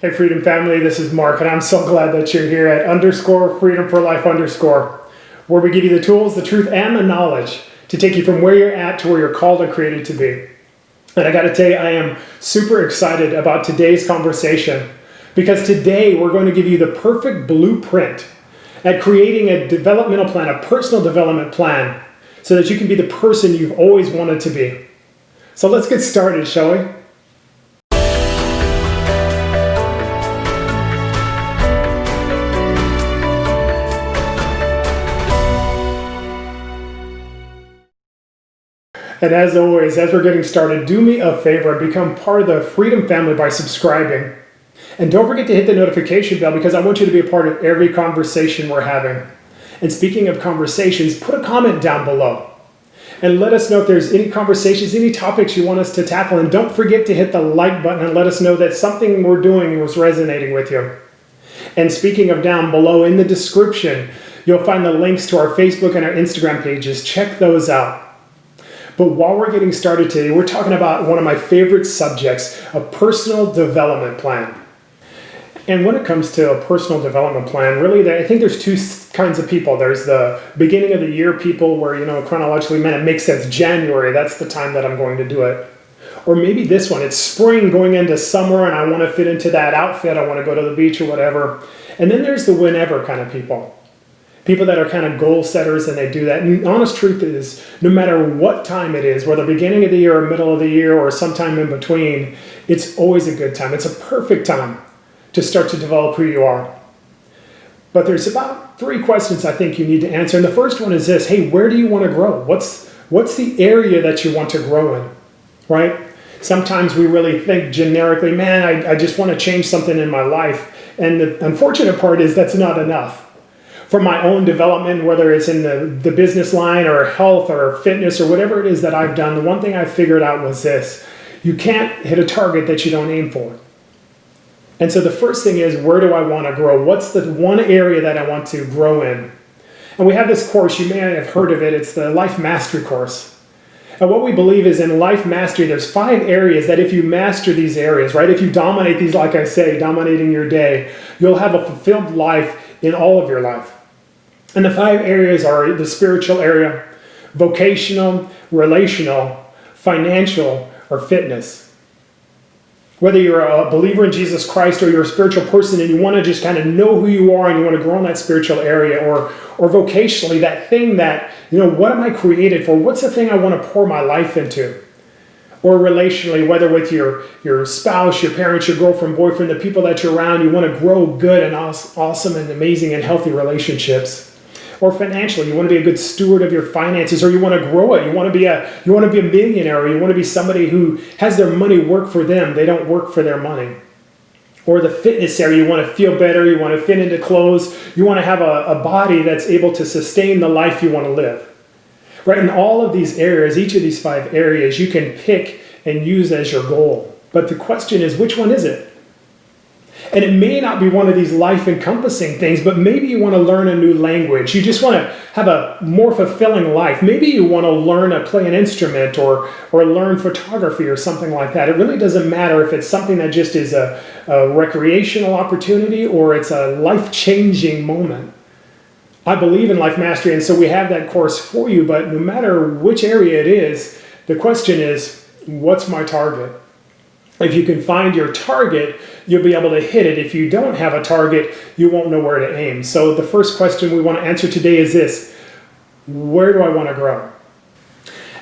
Hey Freedom Family, this is Mark, and I'm so glad that you're here at _Freedom for Life _, where we give you the tools, the truth, and the knowledge to take you from where you're at to where you're called and created to be. And I got to tell you, I am super excited about today's conversation, because today we're going to give you the perfect blueprint at creating a developmental plan, a personal development plan, so that you can be the person you've always wanted to be. So let's get started, shall we? And as always, as we're getting started, do me a favor and become part of the Freedom Family by subscribing. And don't forget to hit the notification bell, because I want you to be a part of every conversation we're having. And speaking of conversations, put a comment down below and let us know if there's any conversations, any topics you want us to tackle. And don't forget to hit the like button and let us know that something we're doing was resonating with you. And speaking of down below, in the description, you'll find the links to our Facebook and our Instagram pages. Check those out. But while we're getting started today, we're talking about one of my favorite subjects, a personal development plan. And when it comes to a personal development plan, really, I think there's two kinds of people. There's the beginning of the year people where, chronologically, man, it makes sense. January, that's the time that I'm going to do it. Or maybe this one, it's spring going into summer and I want to fit into that outfit. I want to go to the beach or whatever. And then there's the whenever kind of people. People that are kind of goal setters, and they do that. And the honest truth is, no matter what time it is, whether beginning of the year or middle of the year or sometime in between, it's always a good time. It's a perfect time to start to develop who you are. But there's about 3 questions I think you need to answer. And the first one is this: hey, where do you want to grow? What's the area that you want to grow in, right? Sometimes we really think generically, man, I just want to change something in my life. And the unfortunate part is that's not enough. For my own development, whether it's in the business line or health or fitness or whatever it is that I've done, the one thing I figured out was this: you can't hit a target that you don't aim for. And so the first thing is, where do I want to grow? What's the one area that I want to grow in? And we have this course, you may have heard of it, it's the Life Mastery course. And what we believe is, in life mastery, there's 5 areas that if you master these areas, right? If you dominate these, like I say, dominating your day, you'll have a fulfilled life in all of your life. And the 5 areas are the spiritual area, vocational, relational, financial, or fitness. Whether you're a believer in Jesus Christ or you're a spiritual person and you want to just kind of know who you are and you want to grow in that spiritual area, or vocationally, that thing that, what am I created for? What's the thing I want to pour my life into? Or relationally, whether with your spouse, your parents, your girlfriend, boyfriend, the people that you're around, you want to grow good and awesome and amazing and healthy relationships. Or financially, you want to be a good steward of your finances, or you want to grow it. You want to be a millionaire, or you want to be somebody who has their money work for them. They don't work for their money. Or the fitness area, you want to feel better, you want to fit into clothes, you want to have a body that's able to sustain the life you want to live. Right? In all of these areas, each of these 5 areas, you can pick and use as your goal. But the question is, which one is it? And it may not be one of these life-encompassing things, but maybe you want to learn a new language. You just want to have a more fulfilling life. Maybe you want to learn to play an instrument or learn photography or something like that. It really doesn't matter if it's something that just is a recreational opportunity or it's a life-changing moment. I believe in life mastery, and so we have that course for you. But no matter which area it is, the question is, what's my target? If you can find your target, you'll be able to hit it. If you don't have a target, you won't know where to aim. So the first question we want to answer today is this: where do I want to grow?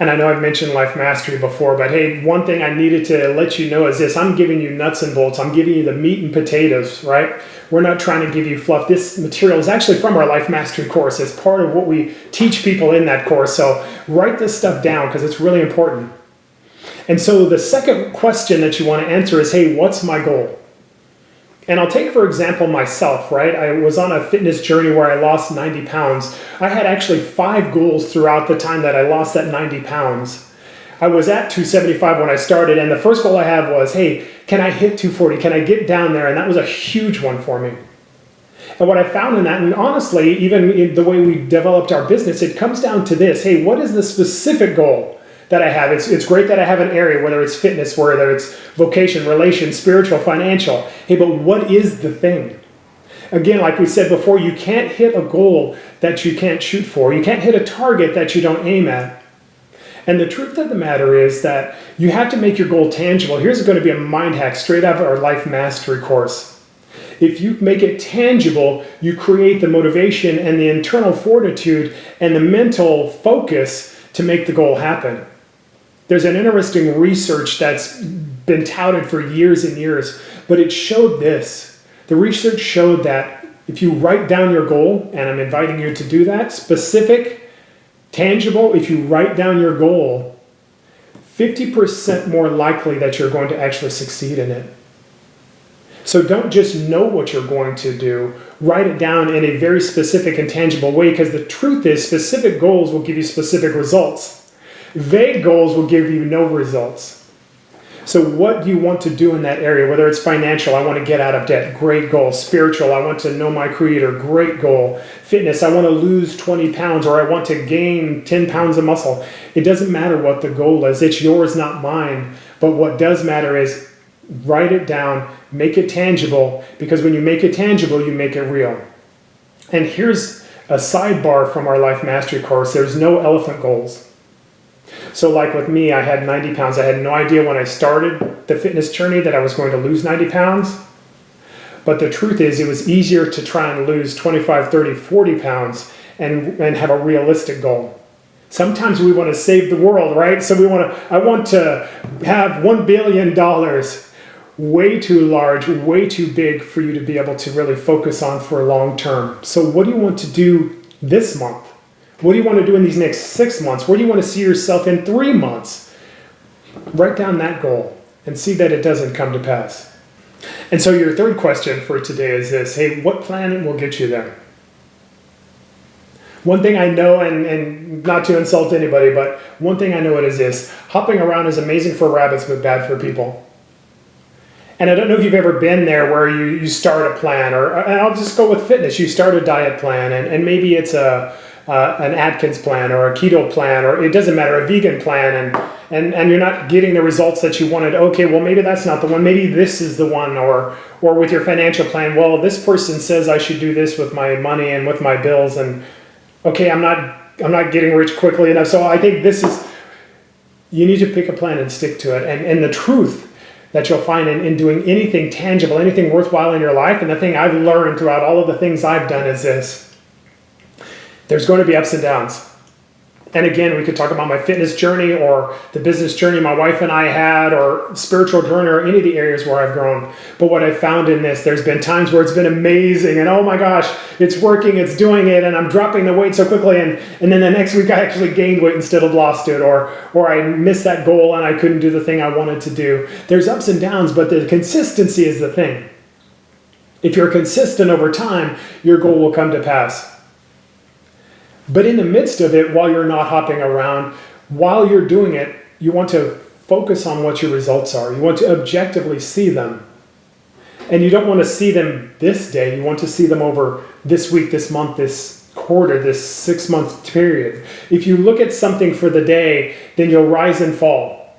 And I know I've mentioned life mastery before, but hey, one thing I needed to let you know is this: I'm giving you nuts and bolts. I'm giving you the meat and potatoes, right? We're not trying to give you fluff. This material is actually from our life mastery course. It's part of what we teach people in that course. So write this stuff down, because it's really important. And so the second question that you want to answer is, hey, what's my goal? And I'll take, for example, myself, right? I was on a fitness journey where I lost 90 pounds. I had actually 5 goals throughout the time that I lost that 90 pounds. I was at 275 when I started, and the first goal I had was, hey, can I hit 240? Can I get down there? And that was a huge one for me. And what I found in that, and honestly, even in the way we developed our business, it comes down to this: hey, what is the specific goal that I have. It's great that I have an area, whether it's fitness, whether it's vocation, relation, spiritual, financial. Hey, but what is the thing? Again, like we said before, you can't hit a goal that you can't shoot for. You can't hit a target that you don't aim at. And the truth of the matter is that you have to make your goal tangible. Here's going to be a mind hack straight out of our Life Mastery course. If you make it tangible, you create the motivation and the internal fortitude and the mental focus to make the goal happen. There's an interesting research that's been touted for years and years, but it showed this. The research showed that if you write down your goal, and I'm inviting you to do that, specific, tangible, if you write down your goal, 50% more likely that you're going to actually succeed in it. So don't just know what you're going to do, write it down in a very specific and tangible way, because the truth is specific goals will give you specific results. Vague goals will give you no results. So what do you want to do in that area? Whether it's financial, I want to get out of debt, great goal. Spiritual, I want to know my Creator, great goal. Fitness, I want to lose 20 pounds or I want to gain 10 pounds of muscle. It doesn't matter what the goal is. It's yours, not mine. But what does matter is write it down, make it tangible, because when you make it tangible, you make it real. And here's a sidebar from our Life Mastery course. There's no elephant goals. So like with me, I had 90 pounds. I had no idea when I started the fitness journey that I was going to lose 90 pounds. But the truth is, it was easier to try and lose 25, 30, 40 pounds and have a realistic goal. Sometimes we want to save the world, right? So I want to have $1 billion, way too large, way too big for you to be able to really focus on for long term. So what do you want to do this month? What do you want to do in these next 6 months? Where do you want to see yourself in 3 months? Write down that goal and see that it doesn't come to pass. And so your third question for today is this: hey, what plan will get you there? One thing I know, and not to insult anybody, but one thing I know it is this: hopping around is amazing for rabbits, but bad for people. And I don't know if you've ever been there where you start a plan, and I'll just go with fitness. You start a diet plan, and maybe it's an Atkins plan or a keto plan, or it doesn't matter, a vegan plan, and you're not getting the results that you wanted. Okay, well, maybe that's not the one. Maybe this is the one. Or with your financial plan, well, this person says I should do this with my money and with my bills, and okay, I'm not getting rich quickly enough. So I think you need to pick a plan and stick to it. And the truth that you'll find in doing anything tangible, anything worthwhile in your life, and the thing I've learned throughout all of the things I've done is this: there's going to be ups and downs. And again, we could talk about my fitness journey or the business journey my wife and I had, or spiritual journey, or any of the areas where I've grown. But what I've found in this, there's been times where it's been amazing and oh my gosh, it's working, it's doing it, and I'm dropping the weight so quickly, and then the next week I actually gained weight instead of lost it, or I missed that goal and I couldn't do the thing I wanted to do. There's ups and downs, but the consistency is the thing. If you're consistent over time, your goal will come to pass. But in the midst of it, while you're not hopping around, while you're doing it, you want to focus on what your results are. You want to objectively see them. And you don't want to see them this day. You want to see them over this week, this month, this quarter, this 6-month period. If you look at something for the day, then you'll rise and fall.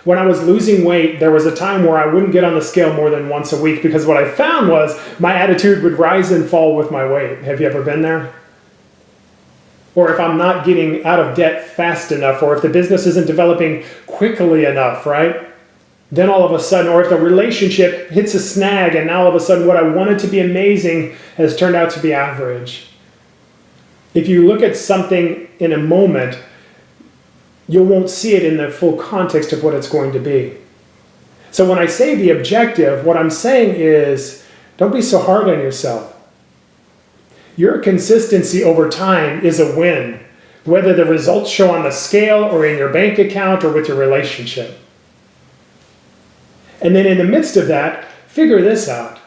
When I was losing weight, there was a time where I wouldn't get on the scale more than once a week, because what I found was my attitude would rise and fall with my weight. Have you ever been there? Or if I'm not getting out of debt fast enough, or if the business isn't developing quickly enough, right? Then all of a sudden, or if the relationship hits a snag and now all of a sudden what I wanted to be amazing has turned out to be average. If you look at something in a moment, you won't see it in the full context of what it's going to be. So when I say be objective, what I'm saying is don't be so hard on yourself. Your consistency over time is a win, whether the results show on the scale or in your bank account or with your relationship. And then in the midst of that, figure this out.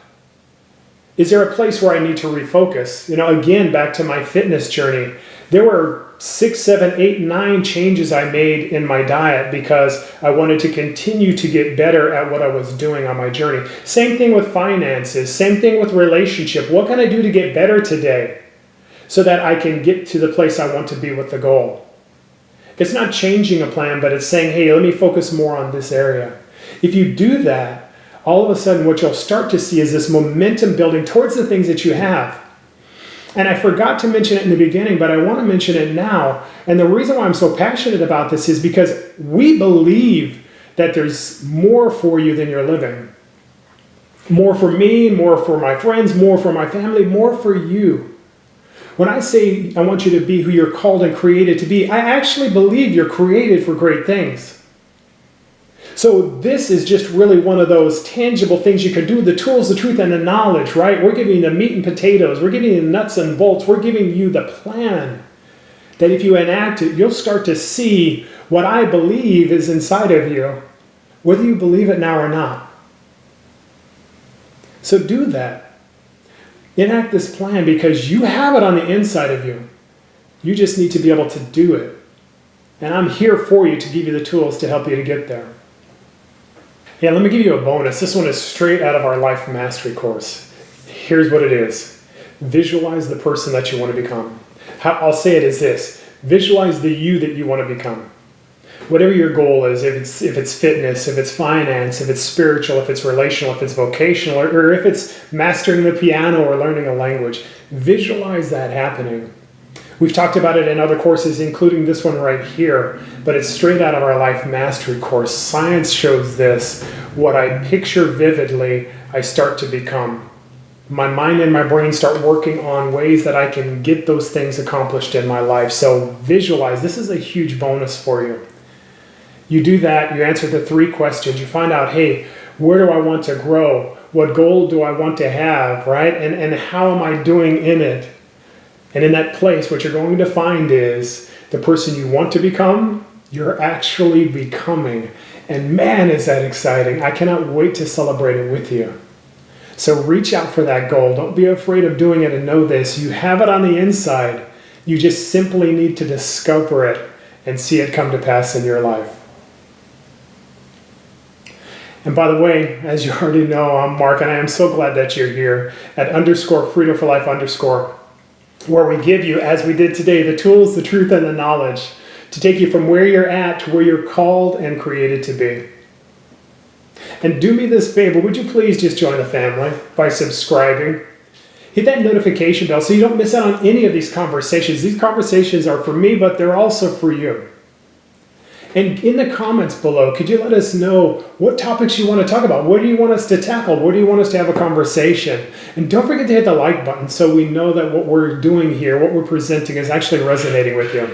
Is there a place where I need to refocus? Again, back to my fitness journey. There were 6, 7, 8, 9 changes I made in my diet because I wanted to continue to get better at what I was doing on my journey. Same thing with finances, same thing with relationship. What can I do to get better today so that I can get to the place I want to be with the goal? It's not changing a plan, but it's saying, hey, let me focus more on this area. If you do that, all of a sudden what you'll start to see is this momentum building towards the things that you have. And I forgot to mention it in the beginning, but I want to mention it now. And the reason why I'm so passionate about this is because we believe that there's more for you than you're living. More for me, more for my friends, more for my family, more for you. When I say I want you to be who you're called and created to be, I actually believe you're created for great things. So this is just really one of those tangible things you can do, the tools, the truth, and the knowledge, right? We're giving you the meat and potatoes. We're giving you the nuts and bolts. We're giving you the plan that if you enact it, you'll start to see what I believe is inside of you, whether you believe it now or not. So do that. Enact this plan because you have it on the inside of you. You just need to be able to do it. And I'm here for you to give you the tools to help you to get there. Yeah, let me give you a bonus. This one is straight out of our Life Mastery course. Here's what it is. Visualize the person that you want to become. I'll say it as this. Visualize the you that you want to become. Whatever your goal is, if it's fitness, if it's finance, if it's spiritual, if it's relational, if it's vocational, or if it's mastering the piano or learning a language, visualize that happening. We've talked about it in other courses, including this one right here, but it's straight out of our Life Mastery course. Science shows this. What I picture vividly, I start to become. My mind and my brain start working on ways that I can get those things accomplished in my life. So visualize. This is a huge bonus for you. You do that, you answer the 3 questions. You find out, hey, where do I want to grow? What goal do I want to have, right? And how am I doing in it? And in that place, what you're going to find is the person you want to become, you're actually becoming. And man, is that exciting. I cannot wait to celebrate it with you. So reach out for that goal. Don't be afraid of doing it, and know this. You have it on the inside. You just simply need to discover it and see it come to pass in your life. And by the way, as you already know, I'm Mark, and I am so glad that you're here at _freedom for life_, where we give you, as we did today, the tools, the truth, and the knowledge to take you from where you're at to where you're called and created to be. And do me this favor, would you please just join the family by subscribing? Hit that notification bell so you don't miss out on any of these conversations. These conversations are for me, but they're also for you. And in the comments below, could you let us know what topics you want to talk about? What do you want us to tackle? What do you want us to have a conversation? And don't forget to hit the like button so we know that what we're doing here, what we're presenting, is actually resonating with you.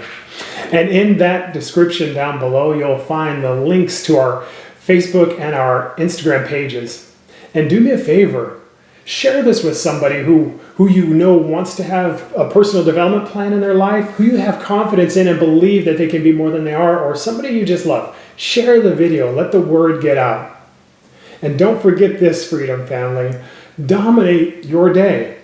And in that description down below, you'll find the links to our Facebook and our Instagram pages. And do me a favor, share this with somebody who you know wants to have a personal development plan in their life, who you have confidence in and believe that they can be more than they are, or somebody you just love. Share the video. Let the word get out. And don't forget this, Freedom Family. Dominate your day.